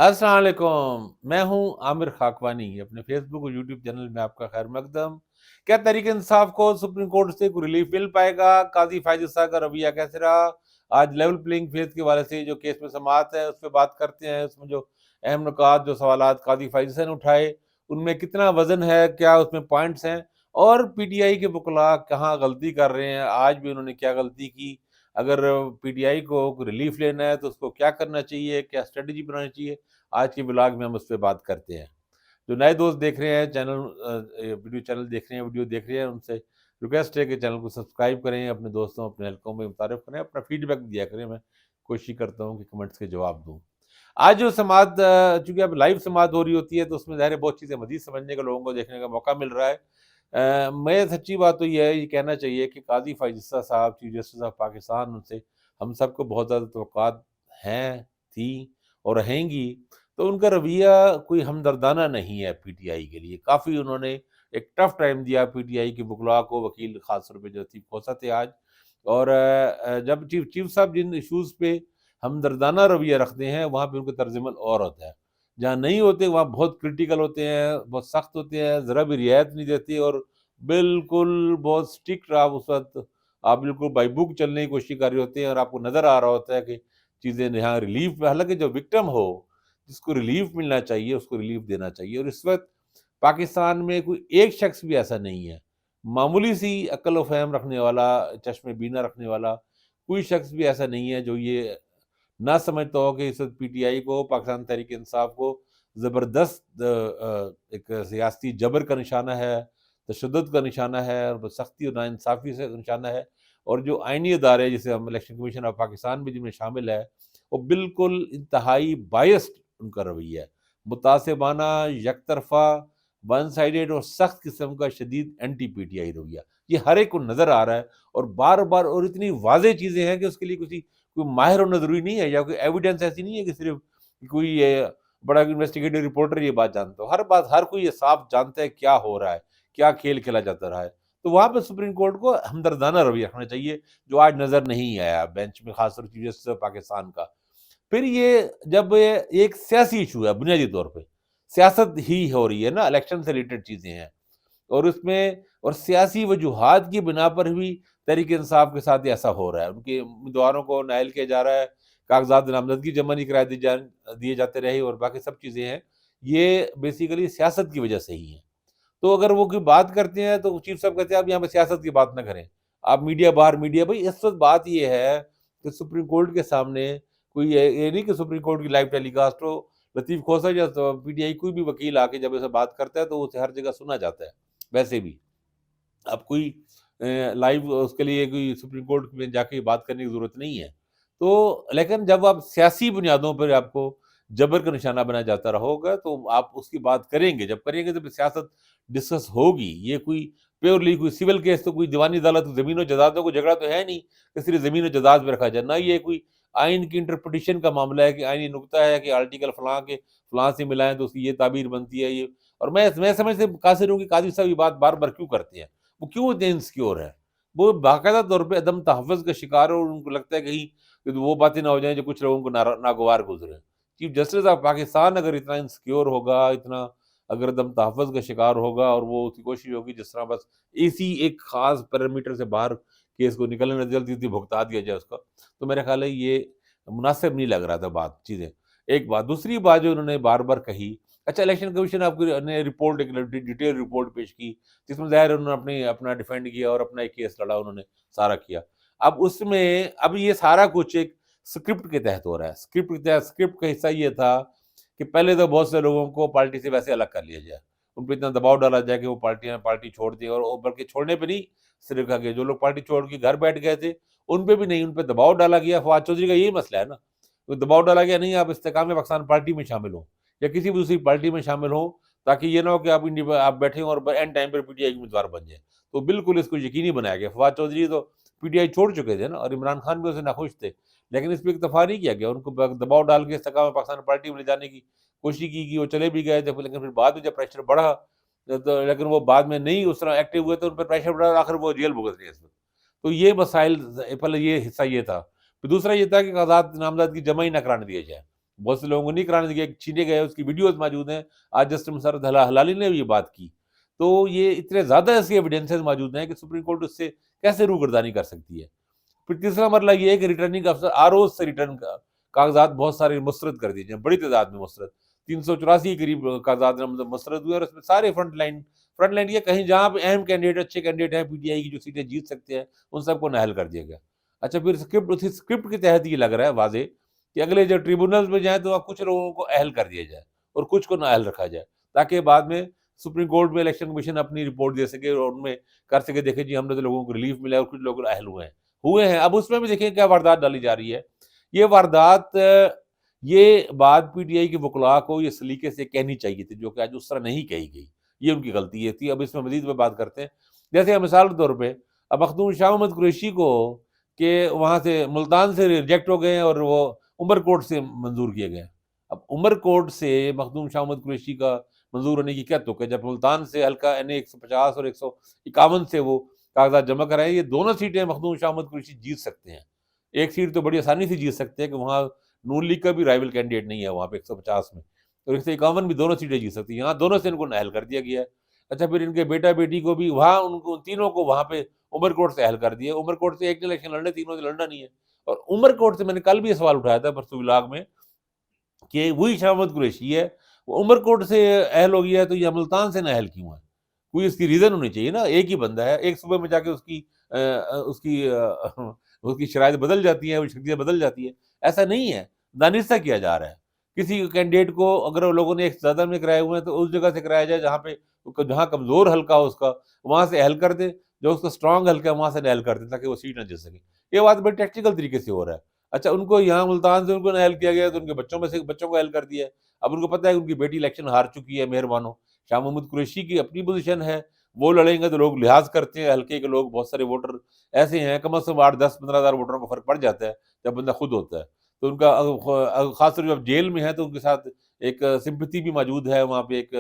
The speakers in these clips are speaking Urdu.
السلام علیکم، میں ہوں عامر خاکوانی۔ اپنے فیس بک اور یوٹیوب چینل میں آپ کا خیر مقدم۔ کیا تحریک انصاف کو سپریم کورٹ سے کوئی ریلیف مل پائے گا؟ قاضی فائز عیسیٰ کا رویہ کیسے رہا؟ آج لیول پلینگ فیلڈ کے حوالے سے جو کیس میں سماعت ہے اس پہ بات کرتے ہیں۔ اس میں جو اہم نکات، جو سوالات قاضی فائز عیسیٰ نے اٹھائے، ان میں کتنا وزن ہے، کیا اس میں پوائنٹس ہیں، اور پی ٹی آئی کے وکلاء کہاں غلطی کر رہے ہیں، آج بھی انہوں نے کیا غلطی کی، اگر پی ٹی آئی کو ریلیف لینا ہے تو اس کو کیا کرنا چاہیے، کیا اسٹریٹجی بنانی چاہیے۔ آج کے بلاگ میں ہم اس پہ بات کرتے ہیں۔ جو نئے دوست دیکھ رہے ہیں چینل، ویڈیو چینل دیکھ رہے ہیں، ویڈیو دیکھ رہے ہیں، ان سے ریکویسٹ ہے کہ چینل کو سبسکرائب کریں، اپنے دوستوں اپنے حلقوں میں متعارف کریں، اپنا فیڈ بیک دیا کریں۔ میں کوشش کرتا ہوں کہ کمنٹس کے جواب دوں۔ آج جو سماعت، چونکہ اب لائیو سماعت ہو رہی ہوتی ہے تو اس میں ظاہر ہے بہت چیزیں مزید سمجھنے کا، لوگوں کو دیکھنے کا موقع مل رہا ہے۔ میں سچی بات تو یہ کہنا چاہیے کہ قاضی فائز عیسیٰ صاحب، چیف جسٹس آف پاکستان، ان سے ہم سب کو بہت زیادہ توقعات ہیں، تھیں اور رہیں گی۔ تو ان کا رویہ کوئی ہمدردانہ نہیں ہے پی ٹی آئی کے لیے۔ کافی انہوں نے ایک ٹف ٹائم دیا پی ٹی آئی کے وکلاء کو، وکیل خاص طور پہ جو لطیف کھوسہ تھے آج۔ اور جب چیف صاحب جن ایشوز پہ ہمدردانہ رویہ رکھتے ہیں وہاں پہ ان کا طرز عمل اور ہوتا ہے، جہاں نہیں ہوتے وہاں بہت کرٹیکل ہوتے ہیں، بہت سخت ہوتے ہیں، ذرا بھی رعایت نہیں دیتے، اور بالکل بہت اسٹرکٹ آپ اس وقت آپ بالکل بائی بک چلنے کی کوشش کر رہے ہوتے ہیں، اور آپ کو نظر آ رہا ہوتا ہے کہ چیزیں یہاں ریلیف، حالانکہ جو وکٹم ہو جس کو ریلیف ملنا چاہیے اس کو ریلیف دینا چاہیے۔ اور اس وقت پاکستان میں کوئی ایک شخص بھی ایسا نہیں ہے، معمولی سی عقل و فہم رکھنے والا، چشم بینا رکھنے والا کوئی شخص بھی ایسا نہیں ہے جو یہ نہ سمجھتا ہو کہ اس وقت پی ٹی آئی کو، پاکستان تحریک انصاف کو زبردست ایک سیاسی جبر کا نشانہ ہے، تشدد کا نشانہ ہے، اور سختی اور ناانصافی سے نشانہ ہے۔ اور جو آئینی ادارے جسے ہم الیکشن کمیشن آف پاکستان بھی جن میں شامل ہے، وہ بالکل انتہائی بائسڈ ان کا رویہ ہے، متعصبانہ، یک طرفہ، ون سائیڈڈ اور سخت قسم کا شدید اینٹی پی ٹی آئی رویہ، یہ ہر ایک کو نظر آ رہا ہے، اور بار بار، اور اتنی واضح چیزیں ہیں کہ اس کے لیے کوئی ماہر ہونا ضروری نہیں ہے، یا کوئی ایویڈنس ایسی نہیں ہے کہ صرف کوئی بڑا انویسٹیگیٹو رپورٹر یہ بات جانتا ہو۔ ہر کوئی یہ صاف جانتا ہے کیا ہو رہا ہے، کیا کھیل کھیلا جاتا رہا ہے۔ تو وہاں پہ سپریم کورٹ کو ہمدردانہ رویہ رکھنا چاہیے، جو آج نظر نہیں آیا بینچ میں، خاص طور چیف جسٹس پاکستان کا۔ پھر یہ جب یہ ایک سیاسی ایشو ہے، بنیادی طور پہ سیاست ہی ہو رہی ہے نا، الیکشن سے ریلیٹڈ چیزیں ہیں، اور اس میں اور سیاسی وجوہات کی بنا پر بھی تحریک انصاف کے ساتھ ایسا ہو رہا ہے، ان کے امیدواروں کو نائل کیا جا رہا ہے، کاغذات نامزدگی جمع نہیں کرائے دیے جاتے رہے، اور باقی سب چیزیں ہیں، یہ بیسیکلی سیاست کی وجہ سے ہی ہیں۔ تو اگر وہ کوئی بات کرتے ہیں تو چیف صاحب کہتے ہیں آپ یہاں پہ سیاست کی بات نہ کریں، آپ میڈیا باہر، میڈیا بھائی اس وقت بات یہ ہے کہ سپریم کورٹ کے سامنے کوئی یہ نہیں کہ سپریم کورٹ کی لائیو ٹیلی کاسٹ ہو، لطیف کھوسہ یا پی ٹی آئی کوئی بھی وکیل آ کے جب ایسا بات کرتا ہے تو اسے ہر جگہ سنا جاتا ہے۔ ویسے بھی اب کوئی لائیو اس کے لیے کوئی سپریم کورٹ میں جا کے بات کرنے کی ضرورت نہیں ہے۔ تو لیکن جب آپ سیاسی بنیادوں پر آپ کو جبر کا نشانہ بنا جاتا رہوگا تو آپ اس کی بات کریں گے، جب کریں گے تو پھر سیاست ڈسکس ہوگی۔ یہ کوئی پیورلی کوئی سول کیس، تو کوئی دیوانی عدالت زمین و جائیدادوں کو جھگڑا تو ہے نہیں کہ صرف زمین و جائیداد پہ رکھا جائے، نہ یہ کوئی آئین کی انٹرپریٹیشن کا معاملہ ہے کہ آئینی نکتہ ہے کہ آرٹیکل فلاں کے فلاں سے ملائیں تو اس کی یہ تعبیر بنتی ہے۔ یہ اور میں سمجھ سے قاصر ہوں کہ قاضی صاحب یہ بات بار بار کیوں کرتے ہیں، وہ کیوں اتنے انسیکیور ہیں، وہ باقاعدہ طور پہ عدم تحفظ کا شکار ہے، اور ان کو لگتا ہے کہیں کہ وہ باتیں نہ ہو جائیں جو کچھ لوگوں کو ناگوار گزرے۔ چیف جسٹس آف پاکستان اگر اتنا انسیکیور ہوگا، اتنا اگر عدم تحفظ کا شکار ہوگا، اور وہ اس کی کوشش ہوگی جس طرح بس اسی ایک خاص پیرامیٹر سے باہر کیس کو نکلنے نہ جلدی جلدی بھگتا دیا جائے اس کا، تو میرا خیال ہے یہ مناسب نہیں لگ رہا تھا بات چیزیں۔ ایک بات، دوسری بات جو انہوں نے بار بار کہی، اچھا الیکشن کمیشن آپ نے رپورٹ، ایک ڈیٹیل رپورٹ پیش کی جس میں ظاہر انہوں نے اپنا ڈیفینڈ کیا اور اپنا ایک کیس لڑا، انہوں نے سارا کیا۔ اب اس میں اب یہ سارا کچھ ایک اسکرپٹ کے تحت ہو رہا ہے، اسکرپٹ کے تحت۔ اسکرپٹ کا حصہ یہ تھا کہ پہلے تو بہت سے لوگوں کو پارٹی سے ویسے الگ کر لیا جائے، ان پہ اتنا دباؤ ڈالا جائے کہ وہ پارٹی چھوڑ دیں، اور بلکہ چھوڑنے پہ نہیں، صرف کہا کہ جو لوگ پارٹی چھوڑ کے گھر بیٹھ گئے تھے ان پہ بھی نہیں، ان پہ دباؤ ڈالا گیا۔ فواد چودھری کا یہی مسئلہ ہے نا، تو دباؤ ڈالا گیا نہیں آپ استحکام پاکستان پارٹی میں شامل ہوں یا کسی بھی دوسری پارٹی میں شامل ہوں، تاکہ یہ نہ ہو کہ آپ بیٹھے ہوں اور and time per P T I کے امیدوار بن جائیں۔ تو بالکل اس کو یقینی بنایا گیا۔ فواد چودھری تو پی ٹی آئی چھوڑ چکے تھے نا، اور عمران خان بھی اسے ناخوش تھے، لیکن اس پہ اکتفا نہیں کیا گیا، ان کو دباؤ ڈال کے استحکام پاکستان پارٹی میں لے جانے کی کوشش کی کہ وہ چلے بھی گئے تھے، لیکن پھر بعد میں جب پریشر بڑھا تو لیکن وہ بعد میں نہیں اس طرح ایکٹیو ہوئے، تو ان پر پریشر بڑھا، آخر وہ جیل بھگت رہے ہیں اس وقت۔ تو یہ مسائل، پہلے یہ حصہ یہ تھا۔ پھر دوسرا یہ تھا کہ کاغذات نامزدگی جمع ہی نہ کرانے دیا جائے، بہت سے لوگوں کو نہیں کرانے دیا، چھینے گئے، اس کی ویڈیوز موجود ہیں، آج جسٹس مسرت ہلالی نے بھی یہ بات کی. تو یہ اتنے زیادہ ایسی ایویڈنسز موجود ہیں کہ سپریم کورٹ اس سے کیسے روگردانی کر سکتی ہے. پھر تیسرا مرحلہ یہ ہے کہ ریٹرننگ افسر آر اوز سے ریٹرن کاغذات بہت سارے مسترد کر دیے جائیں، بڑی تعداد میں مسترد، 384 کے قریب کاغذات مسترد ہوئے، اور اس میں سارے فرنٹ لائن یہ کہیں جہاں پہ اہم کینڈیڈیٹ، اچھے کینڈیڈیٹ ہیں پی ٹی آئی کی جو سیٹیں جیت سکتے ہیں، ان سب کو نااہل کر دیا گیا. اچھا پھر اسکرپٹ کے تحت یہ لگ رہا ہے واضح کہ اگلے جو ٹریبونلز میں جائیں تو کچھ لوگوں کو اہل کر دیا جائے اور کچھ کو نااہل رکھا جائے، تاکہ بعد میں سپریم کورٹ میں الیکشن کمیشن اپنی رپورٹ دے سکے اور ان میں کر سکے، دیکھیں جی ہم نے تو لوگوں کو ریلیف ملا اور کچھ لوگ اہل ہوئے ہیں. اب اس میں بھی دیکھیں کیا واردات ڈالی جا رہی ہے. یہ واردات، یہ بات پی ٹی آئی کے وکلاء کو یہ سلیقے سے کہنی چاہیے تھی، جو کہ آج اس طرح نہیں کہی گئی، یہ ان کی غلطی یہ تھی. اب اس میں مزید میں بات کرتے ہیں. جیسے مثال کے طور پہ اب مخدوم شاہ محمد قریشی کو کہ وہاں سے ملتان سے ریجیکٹ ہو گئے اور وہ عمر کورٹ سے منظور کیے گئے. اب عمر کورٹ سے مخدوم شاہ محمد قریشی کا منظور ہونے کی کیا توقع ہے، جب ملتان سے حلقہ این 150 اور 151 سے وہ کاغذات جمع کرائے. یہ دونوں سیٹیں مخدوم شاہ محمد قریشی جیت سکتے ہیں. ایک سیٹ تو بڑی آسانی سے جیت سکتے ہیں کہ وہاں نون لیگ کا بھی رائیول کینڈیڈیٹ نہیں ہے وہاں پہ 150 میں، اور 151 بھی دونوں سیٹیں جیت سکتی ہیں. یہاں دونوں سے ان کو نااہل کر دیا گیا ہے. اچھا پھر ان کے بیٹا بیٹی کو بھی وہاں ان کو تینوں کو وہاں پہ عمر کورٹ سے اہل کر دیا. عمر کورٹ سے ایک نے الیکشن لڑنے، تینوں سے لڑنا نہیں ہے. اور عمر کورٹ سے میں نے کل بھی یہ سوال اٹھایا تھا پرسوں ولاگ میں کہ وہی شاہ محمد قریشی ہے، وہ عمر کورٹ سے اہل ہو گیا ہے تو یہ ملتان سے نہ اہل کیوں ہے؟ کوئی اس کی ریزن ہونی چاہیے نا. ایک ہی بندہ ہے، ایک صوبے میں جا کے اس کی شرائط بدل جاتی ہیں، وہ شخصیت بدل جاتی ہے. ایسا نہیں ہے، دانستہ کیا جا رہا ہے. کسی کینڈیڈیٹ کو اگر لوگوں نے ایک زیادہ میں کرائے ہوئے ہیں تو اس جگہ سے کرایا جائے جہاں کمزور حلقہ ہو اس کا، وہاں سے اہل کر دے. جو اس کا اسٹرانگ حلقہ ہے وہاں سے اہل کر دے تاکہ وہ سیٹ نہ جیت سکے. یہ بات بڑی ٹیکٹیکل طریقے سے ہو رہا ہے. اچھا ان کو یہاں ملتان سے ان کو اہل کیا گیا تو ان کے بچوں کو اہل کر دیا ہے. اب ان کو پتہ ہے کہ ان کی بیٹی الیکشن ہار چکی ہے. مہربانوں، شاہ محمود قریشی کی اپنی پوزیشن ہے، وہ لڑیں گے تو لوگ لحاظ کرتے ہیں. ہلکے کے لوگ بہت سارے ووٹر ایسے ہیں، کم از کم 8-10-15 ہزار ووٹروں کو فرق پڑ جاتا ہے جب بندہ خود ہوتا ہے. تو ان کا خاص طور جب جیل میں ہے تو ان کے ساتھ ایک سمپتی بھی موجود ہے، وہاں پہ ایک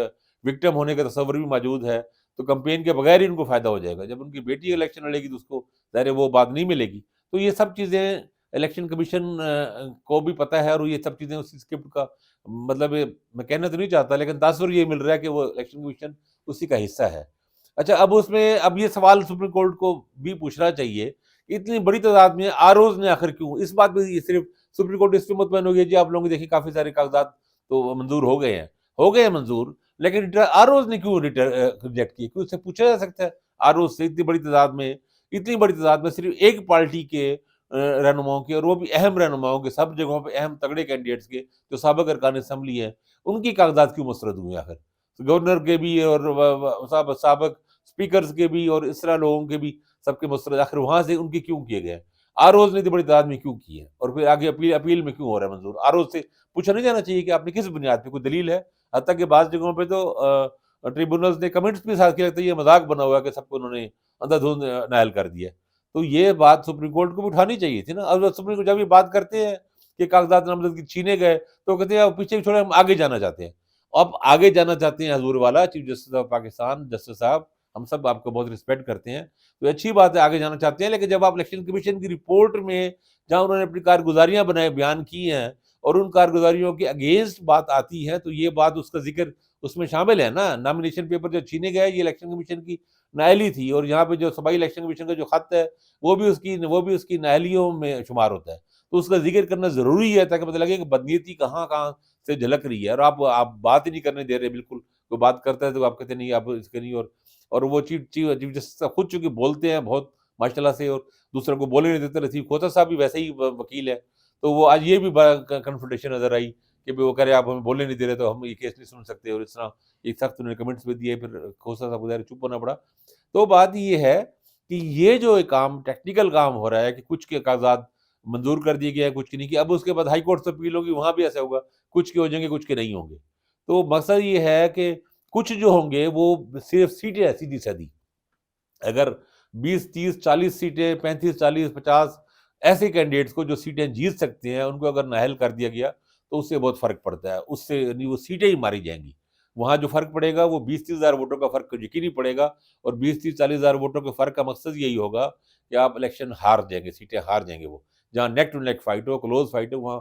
وکٹم ہونے کا تصور بھی موجود ہے. تو کمپین کے بغیر ہی ان کو فائدہ ہو جائے گا. جب ان کی بیٹی الیکشن لڑے گی تو اس کو ظاہر ہے وہ بات نہیں ملے گی. تو یہ سب چیزیں الیکشن کمیشن کو بھی پتہ ہے، اور یہ سب چیزیں اسی اسکرپٹ کا مطلب میں کہنا تو نہیں چاہتا، لیکن تاثر یہ مل رہا ہے کہ وہ الیکشن کمیشن اسی کا حصہ ہے. اچھا اب یہ سوال سپریم کورٹ کو بھی پوچھنا چاہیے کہ اتنی بڑی تعداد میں آر اوز نے آخر کیوں، اس بات پہ یہ صرف سپریم کورٹ اس پہ مطمئن ہو گیا جی آپ لوگوں دیکھیں کافی سارے کاغذات تو منظور ہو گئے ہیں منظور، لیکن آر اوز نے کیوں ریجیکٹ کیے؟ کیوں اس سے پوچھا جا سکتا ہے آر اوز سے اتنی بڑی تعداد میں صرف ایک پارٹی کے رہنماؤں کے، اور وہ بھی اہم رہنماؤں کے، سب جگہوں پہ اہم تگڑے کینڈیڈیٹس کے جو سابق ارکان اسمبلی ہیں، ان کی کاغذات کیوں مسترد ہوئے آخر؟ گورنر کے بھی اور سابق اسپیکرز کے بھی اور اس طرح لوگوں کے بھی سب کے مسترد آخر وہاں سے ان کے کیوں کیے گئے؟ آر اوز نے اتنی بڑی تعداد میں کیوں کی ہے؟ اور پھر آگے اپیل میں کیوں ہو رہا ہے منظور؟ آر اوز سے پوچھا نہیں جانا چاہیے کہ آپ نے کس بنیاد پہ، کوئی دلیل ہے؟ حتیٰ کہ بعض جگہوں پہ تو ٹریبونلز نے کمنٹس بھی ساتھ کیا، لگتا ہے یہ مذاق بنا ہوا ہے کہ سب کو انہوں نے اندھا دھند نائل کر دیا. تو یہ بات سپریم کورٹ کو بھی اٹھانی چاہیے تھی نا. اب سپریم کورٹ جب یہ بات کرتے ہیں کہ کاغذات نامزدگی چھینے گئے تو کہتے ہیں پیچھے بھی چھوڑے، ہم آگے جانا چاہتے ہیں. اب آگے جانا چاہتے ہیں حضور والا chief justice of Pakistan justice صاحب، ہم سب آپ کو بہت رسپیکٹ کرتے ہیں، تو اچھی بات ہے آگے جانا چاہتے ہیں. لیکن جب آپ الیکشن کمیشن کی رپورٹ میں جہاں انہوں نے اپنی کارگزاریاں بیان کی ہیں اور ان کارگزاریوں کے اگینسٹ بات آتی ہے، تو یہ بات اس کا ذکر اس میں شامل ہے نا. نامینیشن پیپر جو چھینے گئے یہ الیکشن کمیشن کی نااہلی تھی، اور یہاں پہ جو صوبائی الیکشن کمیشن کا جو خط ہے وہ بھی اس کی نااہلیوں میں شمار ہوتا ہے. تو اس کا ذکر کرنا ضروری ہے تاکہ پتہ لگے کہ بدنیتی کہاں سے جھلک رہی ہے. اور آپ بات ہی نہیں کرنے دے رہے بالکل. کوئی بات کرتا ہے تو آپ کہتے نہیں، آپ اس کے نہیں. اور وہ چیف جسٹس خود چونکہ بولتے ہیں بہت ماشاء اللہ سے، اور دوسروں کو بولے نہیں دیتے. رسیف کھوتا صاحب بھی ویسے ہی وکیل ہے، تو وہ آج یہ بھی کنفرنٹیشن نظر آئی کہ وہ کہہ رہے آپ ہمیں بولنے نہیں دے رہے تو ہم یہ کیس نہیں سن سکتے، اور اس طرح ایک سخت انہوں نے کمنٹس بھی دیے. پھر کھوسا صاحب کو چپ ہونا پڑا. تو بات یہ ہے کہ یہ جو ایک کام ٹیکنیکل کام ہو رہا ہے کہ کچھ کے کاغذات منظور کر دیے گئے، کچھ کے نہیں کیا. اب اس کے بعد ہائی کورٹ سے اپیل ہوگی، وہاں بھی ایسا ہوگا، کچھ کے ہو جائیں گے کچھ کے نہیں ہوں گے. تو مقصد یہ ہے کہ کچھ جو ہوں گے وہ صرف سیٹیں ہیں سیدھی سادھی. اگر 20-30-40 سیٹیں، 35-40-50 ایسے کینڈیڈیٹس کو جو سیٹیں جیت سکتے ہیں ان کو اگر نااہل کر دیا گیا تو اس سے بہت فرق پڑتا ہے. اس سے وہ سیٹیں ہی ماری جائیں گی. وہاں جو فرق پڑے گا وہ 20-30 ہزار ووٹوں کا فرق یقینی پڑے گا. اور 20-30-40 ہزار ووٹوں کے فرق کا مقصد یہی ہوگا کہ آپ الیکشن ہار جائیں گے، سیٹیں ہار جائیں گے. وہ جہاں نیک ٹو نیک فائٹ ہو، کلوز فائٹ ہو، وہاں